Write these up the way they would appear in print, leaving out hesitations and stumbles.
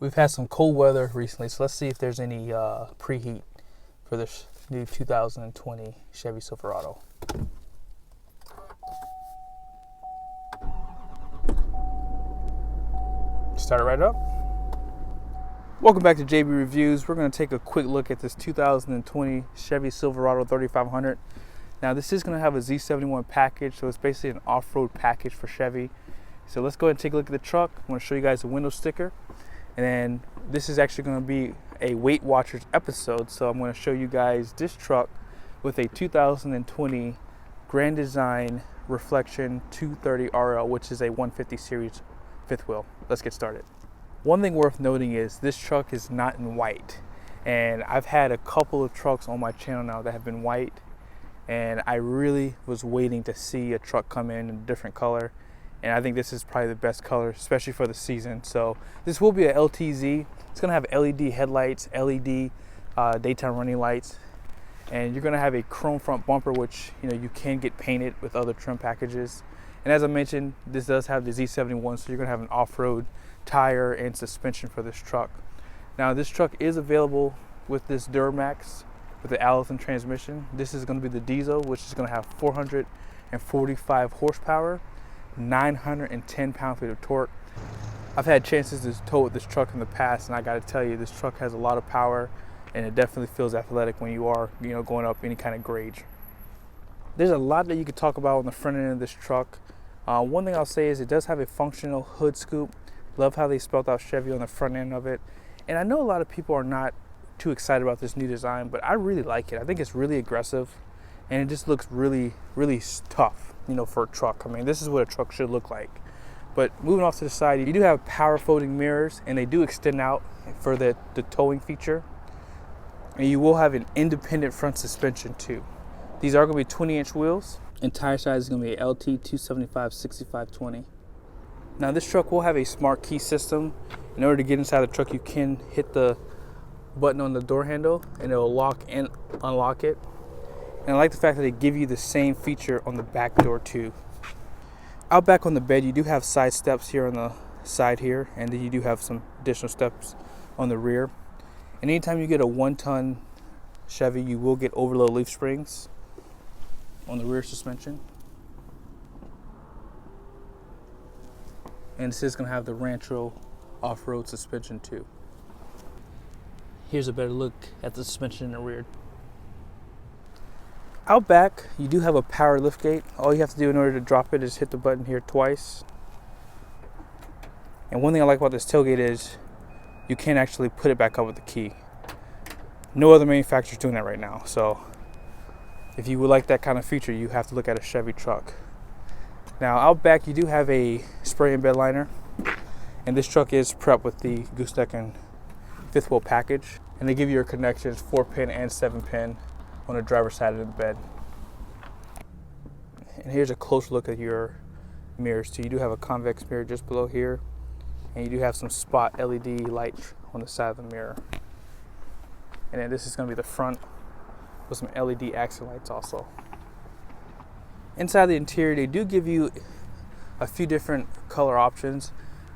We've had some cold weather recently, so let's see if there's any preheat for this new 2020 Chevy Silverado. Start it right up. Welcome back to JB Reviews. We're going to take a quick look at this 2020 Chevy Silverado 3500. Now this is going to have a Z71 package, so it's basically an off-road package for Chevy. So let's go ahead and take a look at the truck. I'm going to show you guys the window sticker. And then this is actually going to be a Weight Watchers episode. So I'm going to show you guys this truck with a 2020 Grand Design Reflection 230 RL, which is a 150 series fifth wheel. Let's get started. One thing worth noting is this truck is not in white. And I've had a couple of trucks on my channel now that have been white. And I really was waiting to see a truck come in a different color. And I think this is probably the best color, especially for the season. So this will be a LTZ. It's gonna have LED headlights, LED daytime running lights, and you're gonna have a chrome front bumper, which you can get painted with other trim packages. And as I mentioned, this does have the Z71, so you're gonna have an off-road tire and suspension for this truck. Now this truck is available with this Duramax with the Allison transmission. This is gonna be the diesel, which is gonna have 445 horsepower. 910 pound-feet of torque. I've had chances to tow with this truck in the past, and I got to tell you, this truck has a lot of power, and it definitely feels athletic when you are, going up any kind of grade. There's a lot that you could talk about on the front end of this truck. One thing I'll say is it does have a functional hood scoop. Love how they spelled out Chevy on the front end of it. And I know a lot of people are not too excited about this new design, but I really like it. I think it's really aggressive, and it just looks really, really tough. For a truck. I mean, this is what a truck should look like. But moving off to the side, you do have power folding mirrors, and they do extend out for the towing feature. And you will have an independent front suspension too. These are going to be 20-inch wheels, and tire size is going to be a LT 275 6520. Now this truck will have a smart key system. In order to get inside the truck, you can hit the button on the door handle, and it will lock and unlock it. And I like the fact that they give you the same feature on the back door too. Out back on the bed, you do have side steps here on the side here, and then you do have some additional steps on the rear. And anytime you get a 1-ton Chevy, you will get overload leaf springs on the rear suspension. And this is going to have the Rancho off-road suspension too. Here's a better look at the suspension in the rear. Out back, you do have a power liftgate. All you have to do in order to drop it is hit the button here twice. And one thing I like about this tailgate is you can actually put it back up with the key. No other manufacturer is doing that right now. So if you would like that kind of feature, you have to look at a Chevy truck. Now out back, you do have a spray and bed liner. And this truck is prepped with the gooseneck and fifth wheel package. And they give you your connections, 4-pin and 7-pin. On the driver's side of the bed. And here's a close look at your mirrors too. You do have a convex mirror just below here, and you do have some spot LED lights on the side of the mirror. And then this is going to be the front with some LED accent lights also. Inside the interior, they do give you a few different color options.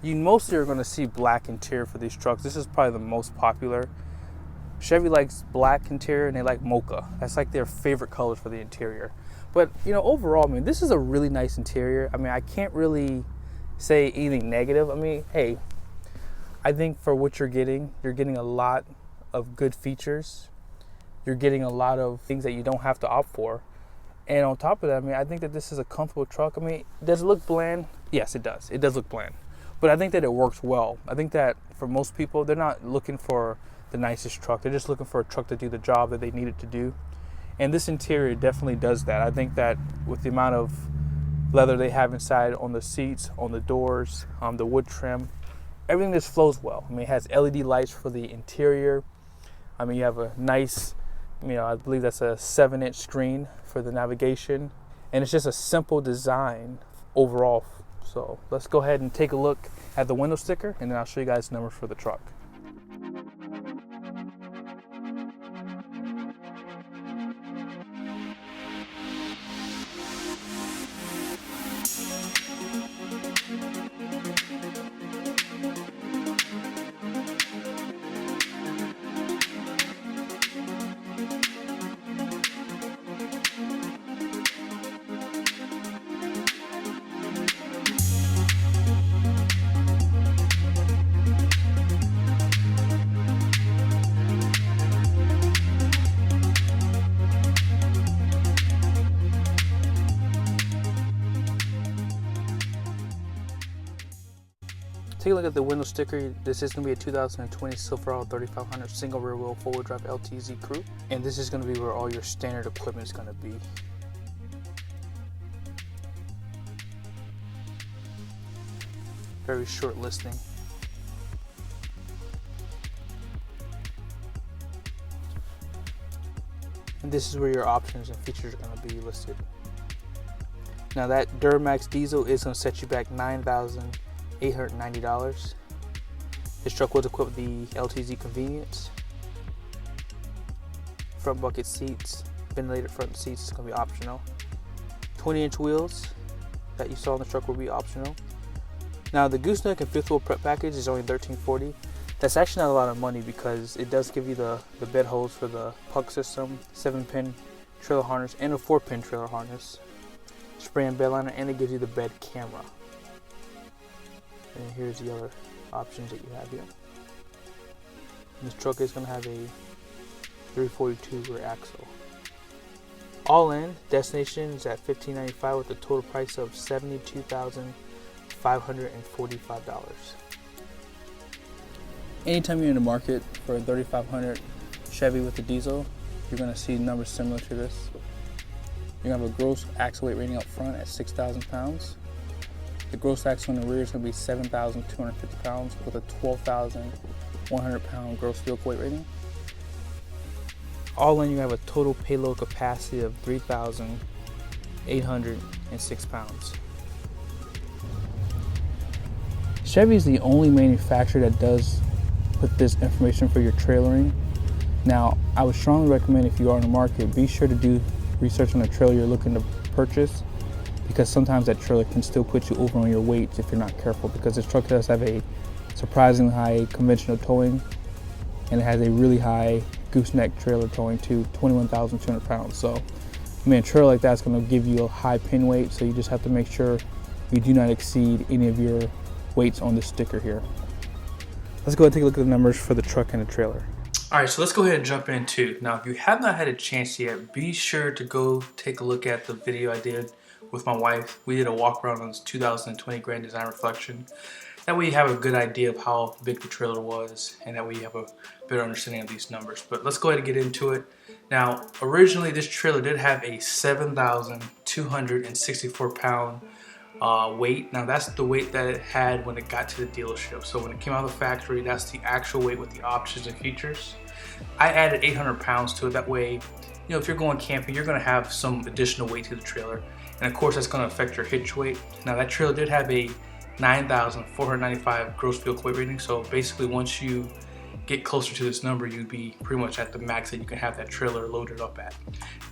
You mostly are going to see black interior for these trucks. This is probably the most popular. Chevy likes black interior, and they like mocha. That's like their favorite colors for the interior. But overall, this is a really nice interior. I can't really say anything negative. Hey, I think for what you're getting a lot of good features. You're getting a lot of things that you don't have to opt for. And on top of that, I think that this is a comfortable truck. Does it look bland? Yes, it does. It does look bland. But I think that it works well. I think that for most people, they're not looking for the nicest truck. They're just looking for a truck to do the job that they need it to do. And this interior definitely does that. I think that with the amount of leather they have inside on the seats, on the doors, the wood trim, everything just flows well. It has LED lights for the interior. You have a nice, I believe that's a 7-inch screen for the navigation. And it's just a simple design overall. So let's go ahead and take a look at the window sticker, and then I'll show you guys the numbers for the truck. take a look at the window sticker. This is going to be a 2020 Silverado 3500 single rear wheel four-wheel drive LTZ Crew, and this is going to be where all your standard equipment is going to be. Very short listing. And this is where your options and features are going to be listed. Now that Duramax diesel is going to set you back $9,890. This truck was equipped with the LTZ convenience. Front bucket seats, ventilated front seats is going to be optional. 20-inch wheels that you saw in the truck will be optional. Now the gooseneck and fifth wheel prep package is only $1340. That's actually not a lot of money because it does give you the bed holes for the puck system, 7-pin trailer harness, and a 4-pin trailer harness, spray and bed liner, and it gives you the bed camera. And here's the other options that you have here. And this truck is going to have a 342 rear axle. All in, destination is at $1,595 with a total price of $72,545. Anytime you're in the market for a 3500 Chevy with a diesel, you're going to see numbers similar to this. You're going to have a gross axle weight rating up front at 6,000 pounds. The gross axle in the rear is going to be 7,250 pounds with a 12,100 pound gross vehicle weight rating. All in, you have a total payload capacity of 3,806 pounds. Chevy is the only manufacturer that does put this information for your trailering. Now, I would strongly recommend if you are in the market, be sure to do research on the trailer you're looking to purchase, because sometimes that trailer can still put you over on your weights if you're not careful, because this truck does have a surprisingly high conventional towing, and it has a really high gooseneck trailer towing to 21,200 pounds. So, I mean, a trailer like that's going to give you a high pin weight, so you just have to make sure you do not exceed any of your weights on the sticker here. Let's go ahead and take a look at the numbers for the truck and the trailer. All right, so let's go ahead and jump into. Now, if you have not had a chance yet, be sure to go take a look at the video I did with my wife. We did a walk around on this 2020 Grand Design Reflection. That way you have a good idea of how big the trailer was, and that way you have a better understanding of these numbers. But let's go ahead and get into it. Now, originally this trailer did have a 7,264 pound weight. Now that's the weight that it had when it got to the dealership. So when it came out of the factory, that's the actual weight with the options and features. I added 800 pounds to it. That way, you know, if you're going camping, you're going to have some additional weight to the trailer, and of course that's going to affect your hitch weight. Now that trailer did have a 9,495 gross vehicle weight rating. So basically, once you get closer to this number, you'd be pretty much at the max that you can have that trailer loaded up at.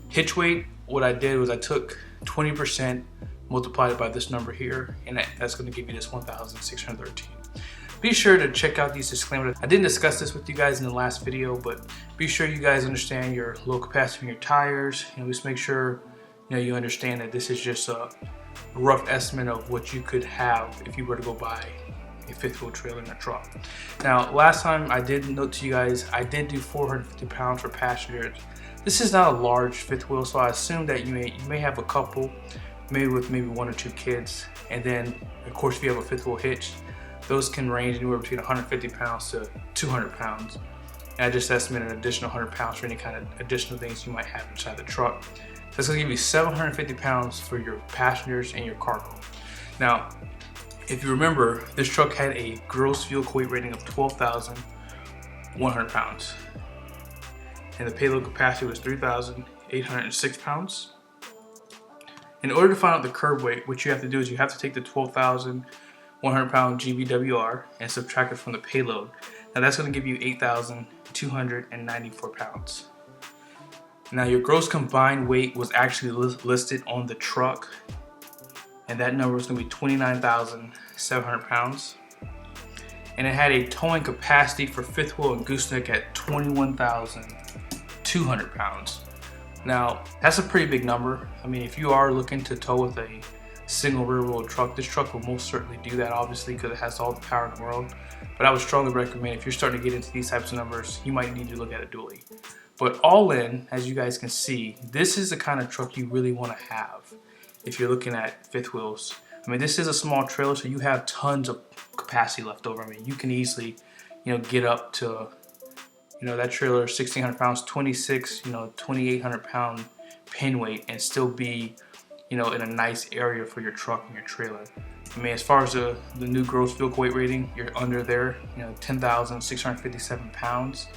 Hitch weight, what I did was I took 20%, multiplied it by this number here, and that's going to give you this 1,613. Be sure to check out these disclaimers. I didn't discuss this with you guys in the last video, but be sure you guys understand your load capacity of your tires. You know, just make sure you understand that this is just a rough estimate of what you could have if you were to go buy a fifth wheel trailer in a truck. Now, last time I did note to you guys, I did do 450 pounds for passengers. This is not a large fifth wheel, so I assume that you may have a couple, maybe with one or two kids, and then of course if you have a fifth wheel hitch, those can range anywhere between 150 pounds to 200 pounds. And I just estimated an additional 100 pounds for any kind of additional things you might have inside the truck. That's going to give you 750 pounds for your passengers and your cargo. Now, if you remember, this truck had a gross vehicle weight rating of 12,100 pounds, and the payload capacity was 3,806 pounds. In order to find out the curb weight, what you have to do is you have to take the 12,100 pound GVWR and subtract it from the payload. Now that's going to give you 8,294 pounds. Now your gross combined weight was actually listed on the truck, and that number was going to be 29,700 pounds. And it had a towing capacity for fifth wheel and gooseneck at 21,200 pounds. Now, that's a pretty big number. I mean, if you are looking to tow with a single rear wheel truck, this truck will most certainly do that, obviously, because it has all the power in the world. But I would strongly recommend, if you're starting to get into these types of numbers, you might need to look at a dually. But all in, as you guys can see, this is the kind of truck you really want to have if you're looking at fifth wheels. I mean, this is a small trailer, so you have tons of capacity left over. I mean, you can easily, get up to, that trailer, 1,600 pounds, 2,800 pound pin weight, and still be, in a nice area for your truck and your trailer. I mean, as far as the new gross vehicle weight rating, you're under there, 10,657 pounds.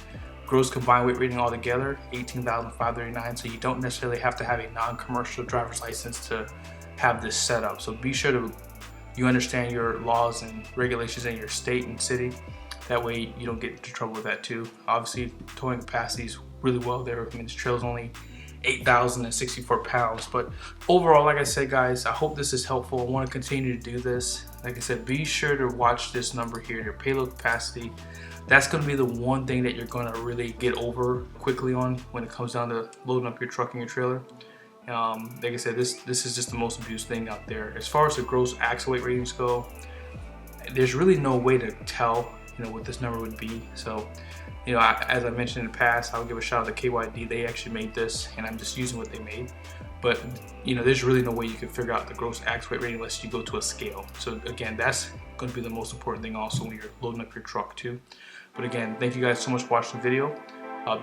Gross combined weight rating altogether, 18,539. So you don't necessarily have to have a non-commercial driver's license to have this set up. So be sure you understand your laws and regulations in your state and city. That way you don't get into trouble with that too. Obviously, towing capacity is really well there. I mean, this trailer is only 8,064 pounds. But overall, like I said, guys, I hope this is helpful. I want to continue to do this. Like I said, be sure to watch this number here, your payload capacity. That's going to be the one thing that you're going to really get over quickly on when it comes down to loading up your truck and your trailer. Like I said, this is just the most abused thing out there. As far as the gross axle weight ratings go, there's really no way to tell what this number would be. So as I mentioned in the past, I'll give a shout out to KYD. They actually made this, and I'm just using what they made. But there's really no way you can figure out the gross axle weight rating unless you go to a scale. So again, that's going to be the most important thing also when you're loading up your truck too. But again, thank you guys so much for watching the video.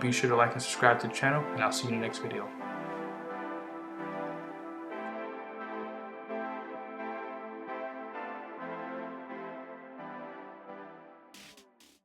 Be sure to like and subscribe to the channel, and I'll see you in the next video.